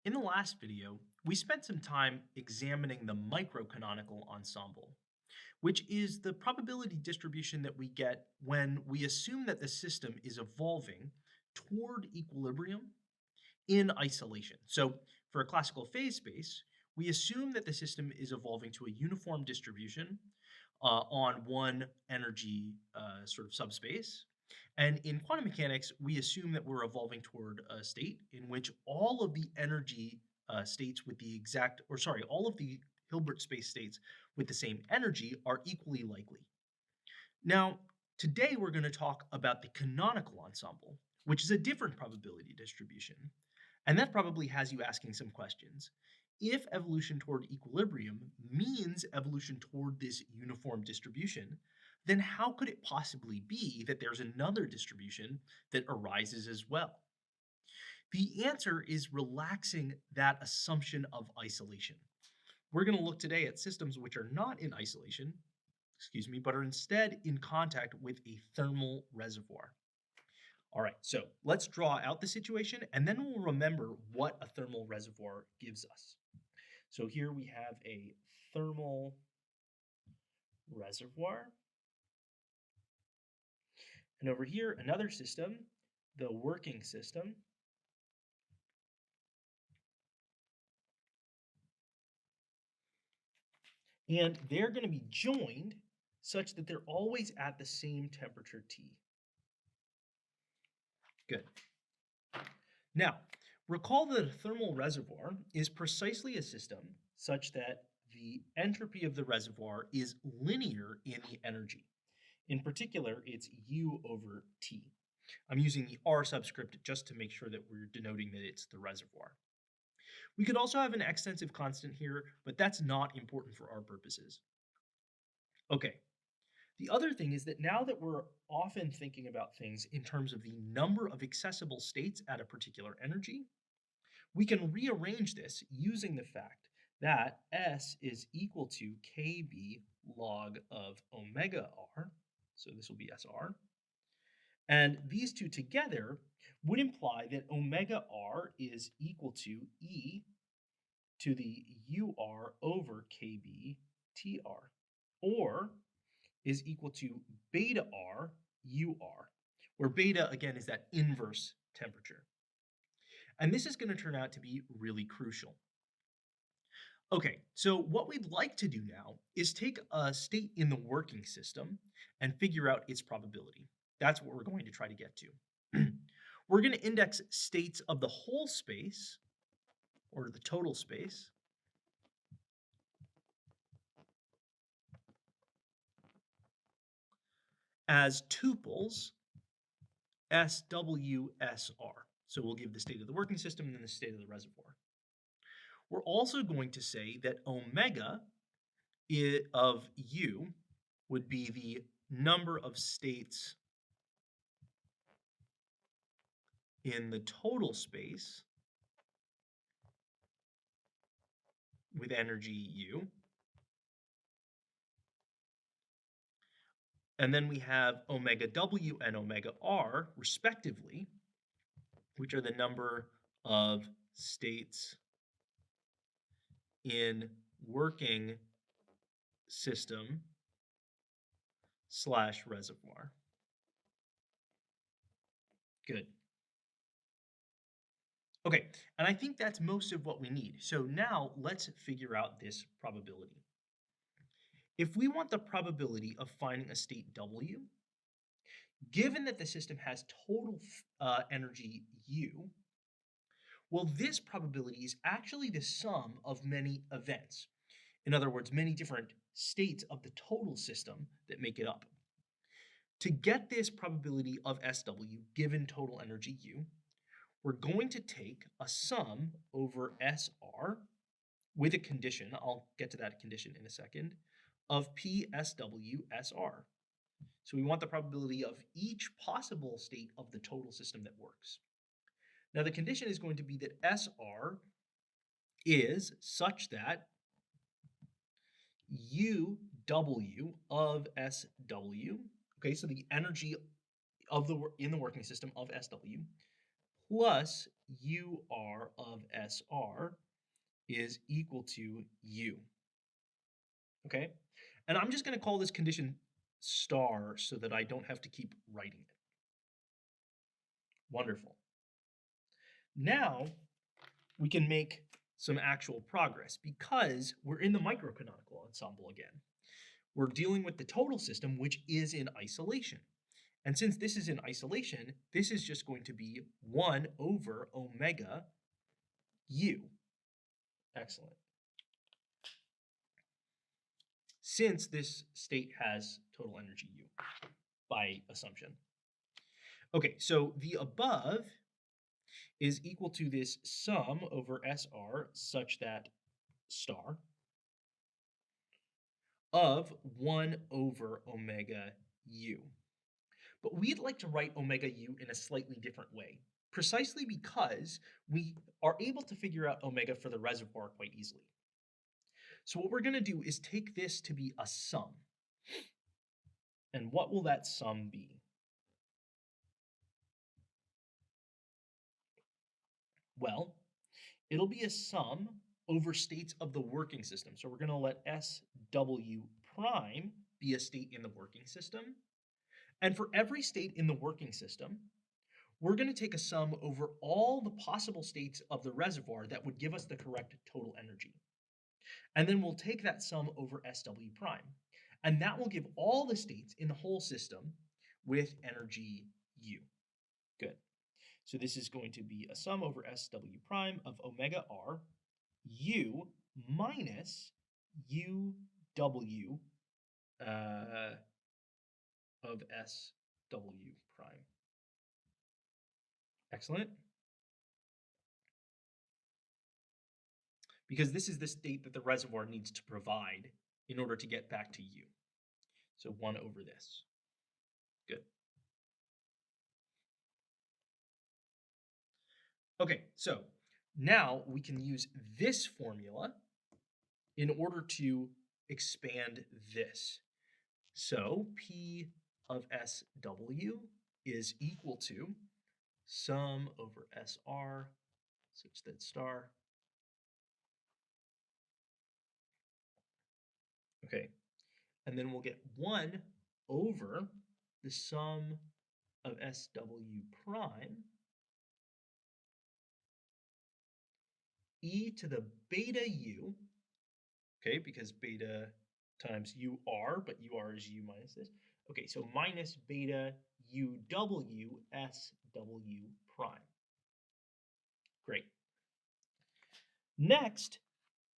In the last video, we spent some time examining the microcanonical ensemble, which is the probability distribution that we get when we assume that the system is evolving toward equilibrium in isolation. So, for a classical phase space, we assume that the system is evolving to a uniform distribution on one energy sort of subspace. And in quantum mechanics, we assume that we're evolving toward a state in which all of the energy states with the exact, or sorry, all of the Hilbert space states with the same energy are equally likely. Now, today we're going to talk about the canonical ensemble, which is a different probability distribution. And that probably has you asking some questions. If evolution toward equilibrium means evolution toward this uniform distribution, then how could it possibly be that there's another distribution that arises as well? The answer is relaxing that assumption of isolation. We're going to look today at systems which are not in isolation, but are instead in contact with a thermal reservoir. All right, so let's draw out the situation and then we'll remember what a thermal reservoir gives us. So here we have a thermal reservoir. And over here, another system, the working system. And they're going to be joined such that they're always at the same temperature T. Good. Now, recall that a thermal reservoir is precisely a system such that the entropy of the reservoir is linear in the energy. In particular, it's U over T. I'm using the R subscript just to make sure that we're denoting that it's the reservoir. We could also have an extensive constant here, but that's not important for our purposes. Okay, the other thing is that now that we're often thinking about things in terms of the number of accessible states at a particular energy, we can rearrange this using the fact that S is equal to KB log of omega R, so this will be SR, and these two together would imply that omega R is equal to E to the UR over KB TR, or is equal to beta R UR, where beta, again, is that inverse temperature. And this is going to turn out to be really crucial. Okay, so what we'd like to do now is take a state in the working system and figure out its probability. That's what we're going to try to get to. We're going to index states of the whole space, or the total space, as tuples SWSR. So we'll give the state of the working system and then the state of the reservoir. We're also going to say that omega of U would be the number of states in the total space with energy U. And then we have omega W and omega R, respectively, which are the number of states in working system / reservoir. Good. Okay, and I think that's most of what we need. So now let's figure out this probability. If we want the probability of finding a state W, given that the system has total energy U, well, this probability is actually the sum of many events. In other words, many different states of the total system that make it up. To get this probability of SW given total energy U, we're going to take a sum over SR with a condition, I'll get to that condition in a second, of PSWSR. So we want the probability of each possible state of the total system that works. Now the condition is going to be that SR is such that UW of SW, okay, so the energy of in the working system of SW, plus UR of SR is equal to U. Okay? And I'm just going to call this condition star so that I don't have to keep writing it. Wonderful. Now we can make some actual progress because we're in the microcanonical ensemble again. We're dealing with the total system, which is in isolation. And since this is in isolation, this is just going to be 1 over omega u. Excellent. Since this state has total energy u by assumption. Okay, so the above is equal to this sum over SR such that star of 1 over omega u. But we'd like to write omega u in a slightly different way, precisely because we are able to figure out omega for the reservoir quite easily. So what we're going to do is take this to be a sum. And what will that sum be? Well, it'll be a sum over states of the working system. So we're going to let SW prime be a state in the working system. And for every state in the working system, we're going to take a sum over all the possible states of the reservoir that would give us the correct total energy. And then we'll take that sum over SW prime. And that will give all the states in the whole system with energy U. Good. So this is going to be a sum over SW prime of omega R U minus UW of SW prime. Excellent. Because this is the state that the reservoir needs to provide in order to get back to U. So 1 over this. Good. Okay, so now we can use this formula in order to expand this. So P of SW is equal to sum over SR such that star. Okay, and then we'll get 1 over the sum of SW prime e to the beta u, okay, because beta times UR, but UR is U minus this. Okay, so minus beta UW SW prime. Great. Next,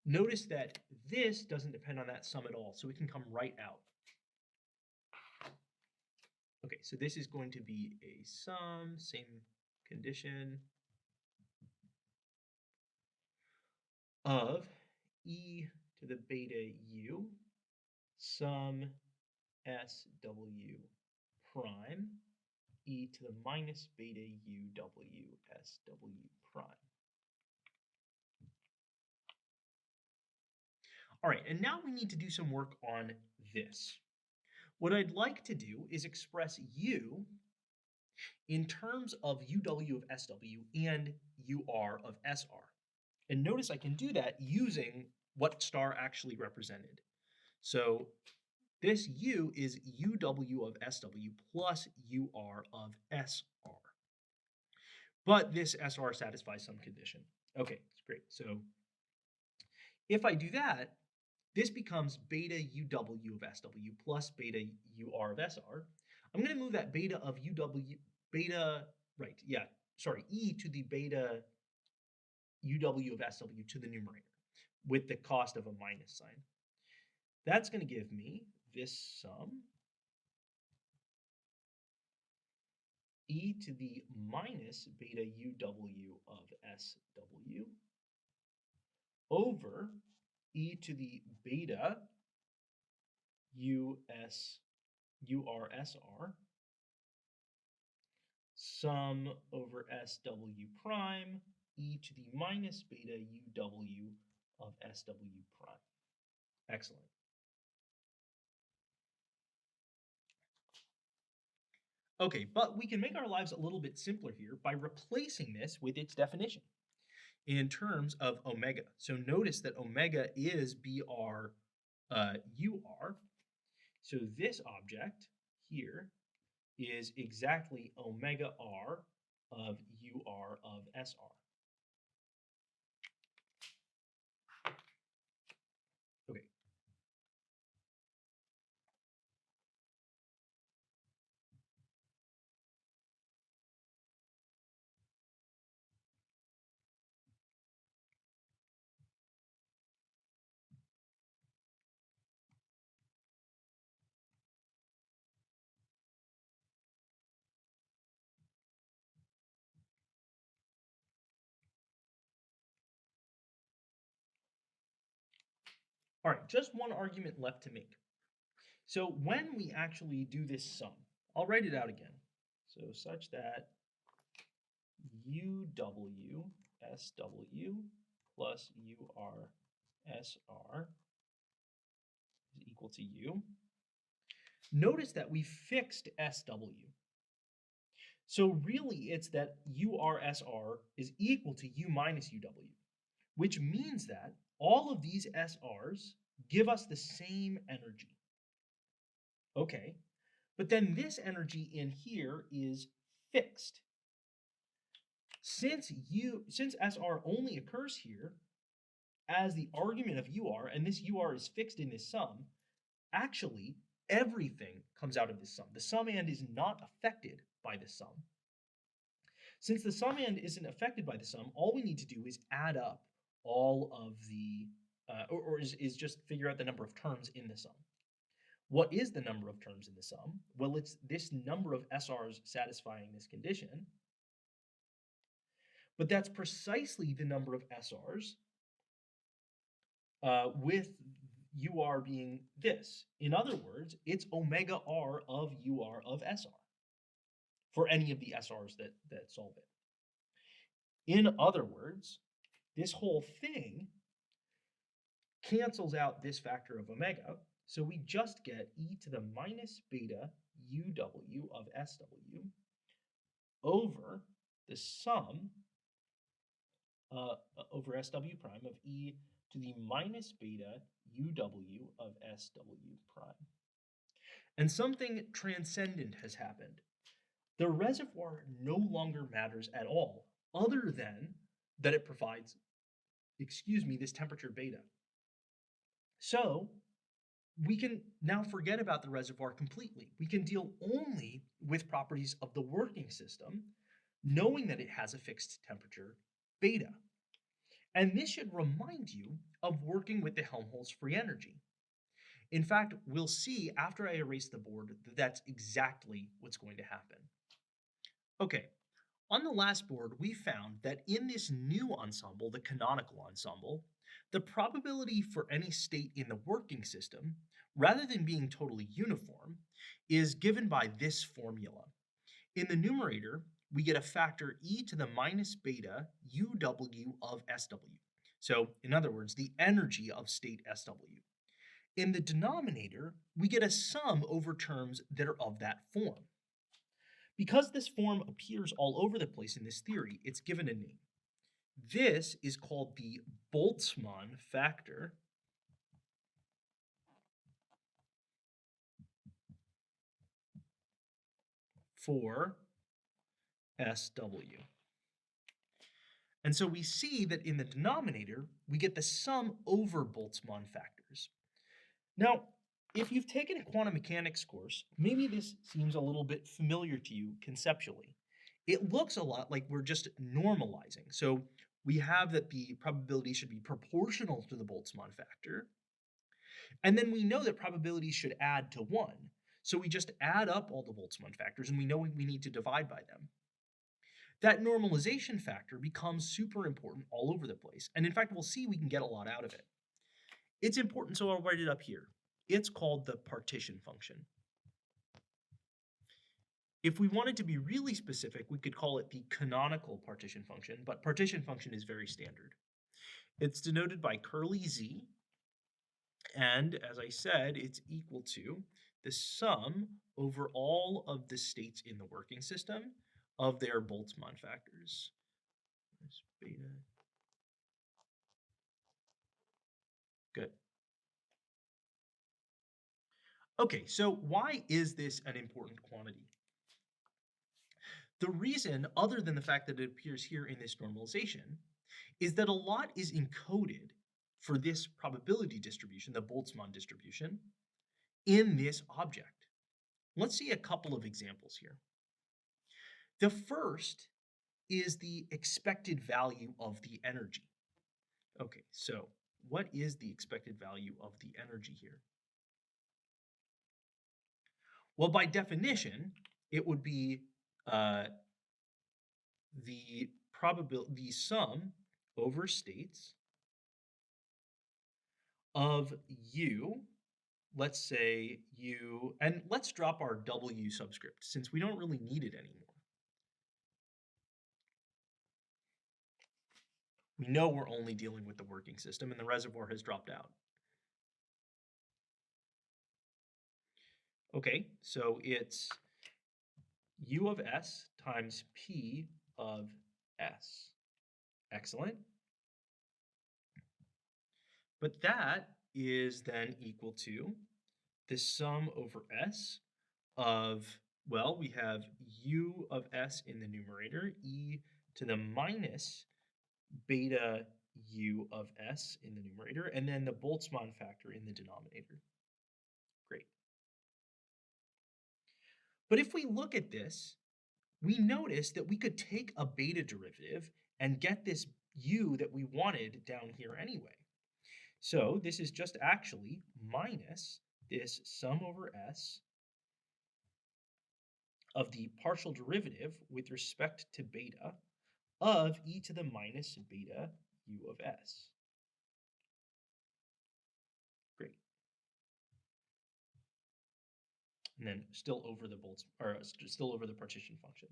notice that this doesn't depend on that sum at all, so we can come right out. Okay, so this is going to be a sum, same condition, of e to the beta u sum SW prime e to the minus beta UW SW prime. All right, and now we need to do some work on this. What I'd like to do is express U in terms of UW of SW and UR of SR. And notice I can do that using what star actually represented. So this U is UW of SW plus UR of SR. But this SR satisfies some condition. Okay, that's great. So if I do that, this becomes beta UW of SW plus beta UR of SR. I'm going to move that beta of UW, e to the beta UW of SW to the numerator with the cost of a minus sign. That's going to give me this sum e to the minus beta UW of SW over e to the beta URSR sum over SW prime e to the minus beta UW of SW prime. Excellent. Okay, but we can make our lives a little bit simpler here by replacing this with its definition in terms of omega. So notice that omega is BR UR. So this object here is exactly omega R of UR of SR. Okay. All right, just one argument left to make. So when we actually do this sum, I'll write it out again. So such that UW SW plus UR SR is equal to U. Notice that we fixed SW. So really it's that URSR is equal to U minus UW, which means that all of these SRs give us the same energy. Okay, but then this energy in here is fixed. Since SR only occurs here as the argument of UR, and this UR is fixed in this sum, actually everything comes out of this sum. The summand is not affected by this sum. Since the summand isn't affected by the sum, all we need to do is add up all of the, is just figure out the number of terms in the sum. What is the number of terms in the sum? Well, it's this number of SRs satisfying this condition, but that's precisely the number of SRs with UR being this. In other words, it's omega R of UR of SR for any of the SRs that solve it. In other words, this whole thing cancels out this factor of omega, so we just get e to the minus beta UW of SW over the sum over SW prime of e to the minus beta UW of SW prime. And something transcendent has happened. The reservoir no longer matters at all, other than that it provides, this temperature beta. So we can now forget about the reservoir completely. We can deal only with properties of the working system, knowing that it has a fixed temperature beta. And this should remind you of working with the Helmholtz free energy. In fact, we'll see after I erase the board that that's exactly what's going to happen. Okay, on the last board, we found that in this new ensemble, the canonical ensemble, the probability for any state in the working system, rather than being totally uniform, is given by this formula. In the numerator, we get a factor e to the minus beta UW of SW. So, in other words, the energy of state SW. In the denominator, we get a sum over terms that are of that form. Because this form appears all over the place in this theory, it's given a name. This is called the Boltzmann factor for SW. And so we see that in the denominator, we get the sum over Boltzmann factors. Now, if you've taken a quantum mechanics course, maybe this seems a little bit familiar to you conceptually. It looks a lot like we're just normalizing. So we have that the probability should be proportional to the Boltzmann factor. And then we know that probabilities should add to 1. So we just add up all the Boltzmann factors and we know we need to divide by them. That normalization factor becomes super important all over the place. And in fact, we'll see we can get a lot out of it. It's important, so I'll write it up here. It's called the partition function. If we wanted to be really specific, we could call it the canonical partition function, but partition function is very standard. It's denoted by curly z, and as I said, it's equal to the sum over all of the states in the working system of their Boltzmann factors. That's beta. Good. Okay, so why is this an important quantity? The reason, other than the fact that it appears here in this normalization, is that a lot is encoded for this probability distribution, the Boltzmann distribution, in this object. Let's see a couple of examples here. The first is the expected value of the energy. Okay, so what is the expected value of the energy here? Well, by definition, it would be the sum over states of u, let's say u, and let's drop our w subscript since we don't really need it anymore. We know we're only dealing with the working system and the reservoir has dropped out. Okay, so it's u of s times p of s. Excellent. But that is then equal to the sum over s of, well, we have u of s in the numerator, e to the minus beta u of s in the numerator, and then the Boltzmann factor in the denominator. Great. But if we look at this, we notice that we could take a beta derivative and get this u that we wanted down here anyway. So this is just actually minus this sum over s of the partial derivative with respect to beta of e to the minus beta u of s. Great. And then still over the still over the partition function.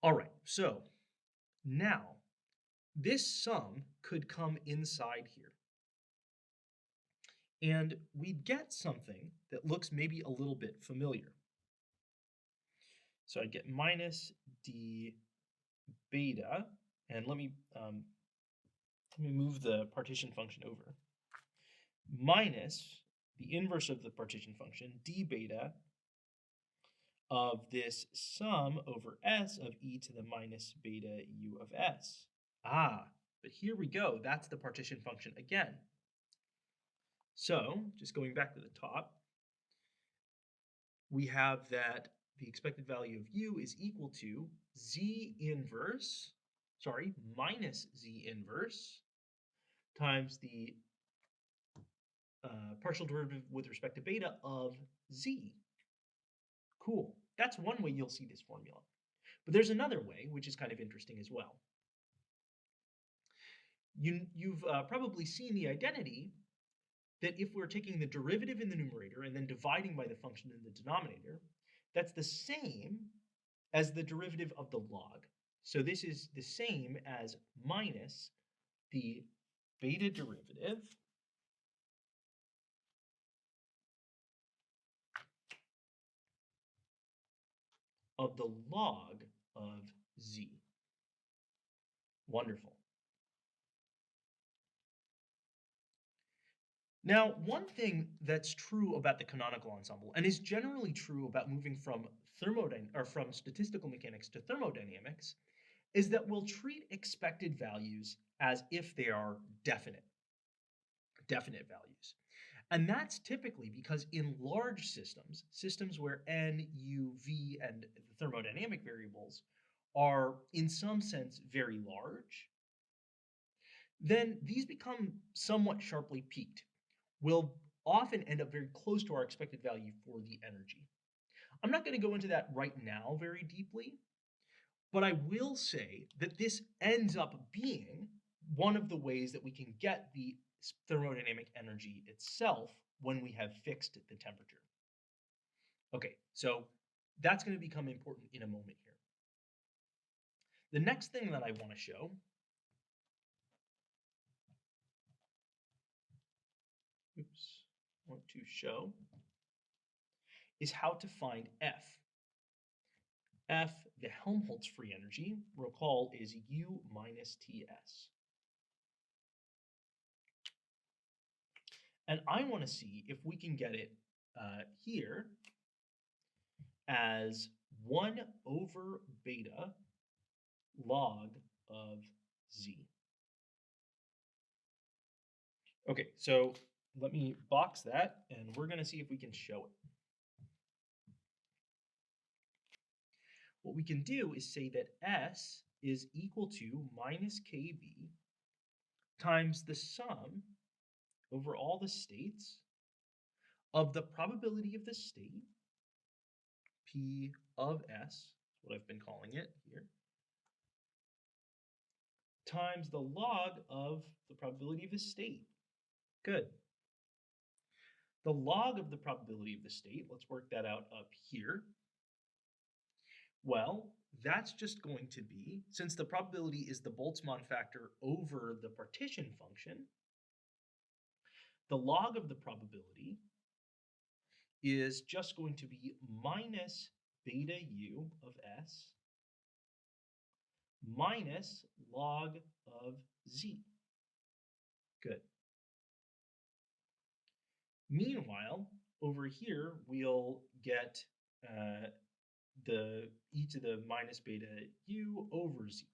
All right, so now this sum could come inside here. And we'd get something that looks maybe a little bit familiar. So I'd get minus d beta, and let me move the partition function over, minus the inverse of the partition function, d beta of this sum over s of e to the minus beta u of s. Ah, but here we go. That's the partition function again. So, just going back to the top, we have that the expected value of u is equal to minus z inverse times the partial derivative with respect to beta of z. Cool. That's one way you'll see this formula. But there's another way, which is kind of interesting as well. You've probably seen the identity that if we're taking the derivative in the numerator and then dividing by the function in the denominator, that's the same as the derivative of the log. So this is the same as minus the beta derivative of the log of z. Wonderful. Now, one thing that's true about the canonical ensemble, and is generally true about moving from from statistical mechanics to thermodynamics, is that we'll treat expected values as if they are definite values. And that's typically because in large systems where n, u, v, and the thermodynamic variables are in some sense very large, then these become somewhat sharply peaked. We'll often end up very close to our expected value for the energy. I'm not going to go into that right now very deeply, but I will say that this ends up being one of the ways that we can get the thermodynamic energy itself when we have fixed the temperature. Okay, so that's going to become important in a moment here. The next thing that I want to show want to show is how to find F. F, the Helmholtz free energy, recall, is U minus Ts. And I want to see if we can get it here as 1 over beta log of z. Okay, so let me box that, and we're going to see if we can show it. What we can do is say that S is equal to minus kV times the sum over all the states of the probability of the state, P of S, what I've been calling it here, times the log of the probability of the state. Good. The log of the probability of the state, let's work that out up here. Well, that's just going to be, since the probability is the Boltzmann factor over the partition function, the log of the probability is just going to be minus beta u of S minus log of z. Good. Meanwhile, over here, we'll get the e to the minus beta u over z.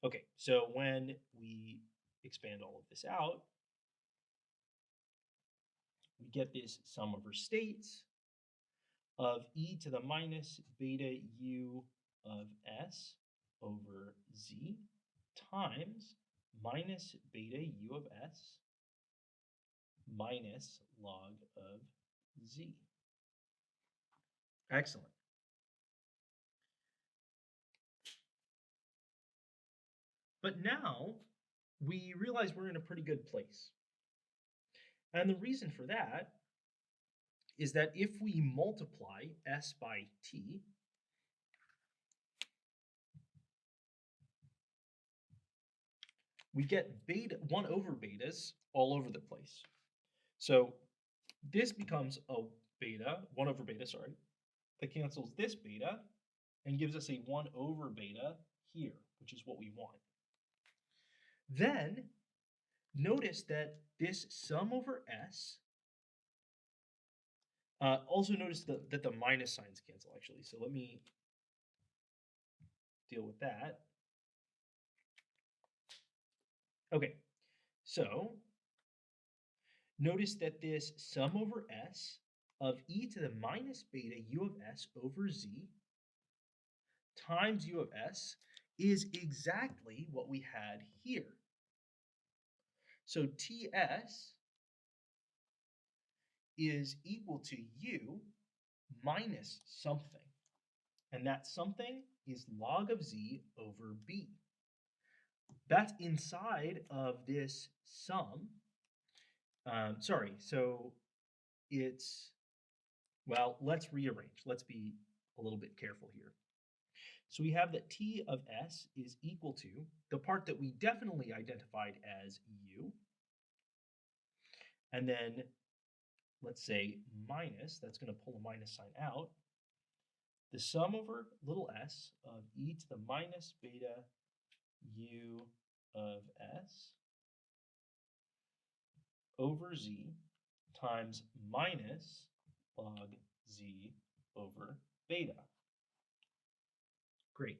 Okay, so when we expand all of this out, we get this sum over states of e to the minus beta u of s over z times minus beta u of s minus log of z. Excellent. But now we realize we're in a pretty good place. And the reason for that is that if we multiply S by T, we get beta 1 over betas all over the place. So this becomes a beta, 1 over beta, sorry, that cancels this beta and gives us a 1 over beta here, which is what we want. Then notice that this sum over S, also notice that the minus signs cancel actually. So let me deal with that. Okay, so notice that this sum over S of e to the minus beta u of s over z times u of s is exactly what we had here. So Ts is equal to u minus something. And that something is log of z over b. That's inside of this sum. So it's, well, let's rearrange. Let's be a little bit careful here. So we have that T of S is equal to the part that we definitely identified as U. And then let's say minus, that's going to pull a minus sign out. The sum over little s of e to the minus beta U of S over Z times minus log Z over beta. Great.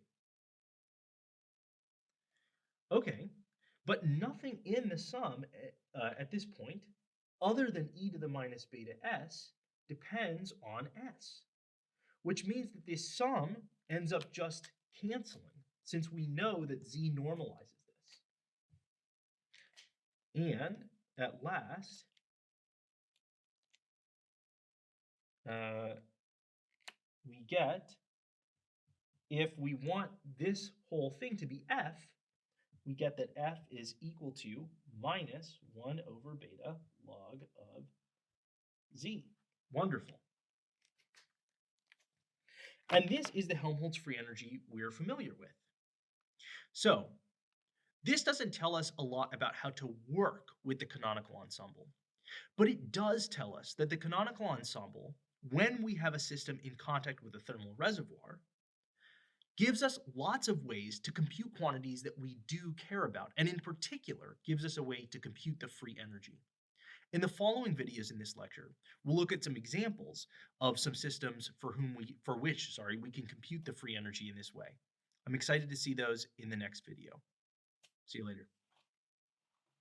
Okay, but nothing in the sum at this point other than e to the minus beta s depends on s, which means that this sum ends up just canceling since we know that z normalizes this. And at last, we get, if we want this whole thing to be f, we get that f is equal to minus 1 over beta log of z. Wonderful. And this is the Helmholtz free energy we're familiar with. So this doesn't tell us a lot about how to work with the canonical ensemble. But it does tell us that the canonical ensemble, when we have a system in contact with a thermal reservoir, gives us lots of ways to compute quantities that we do care about, and in particular, gives us a way to compute the free energy. In the following videos in this lecture, we'll look at some examples of some systems for which we can compute the free energy in this way. I'm excited to see those in the next video. See you later.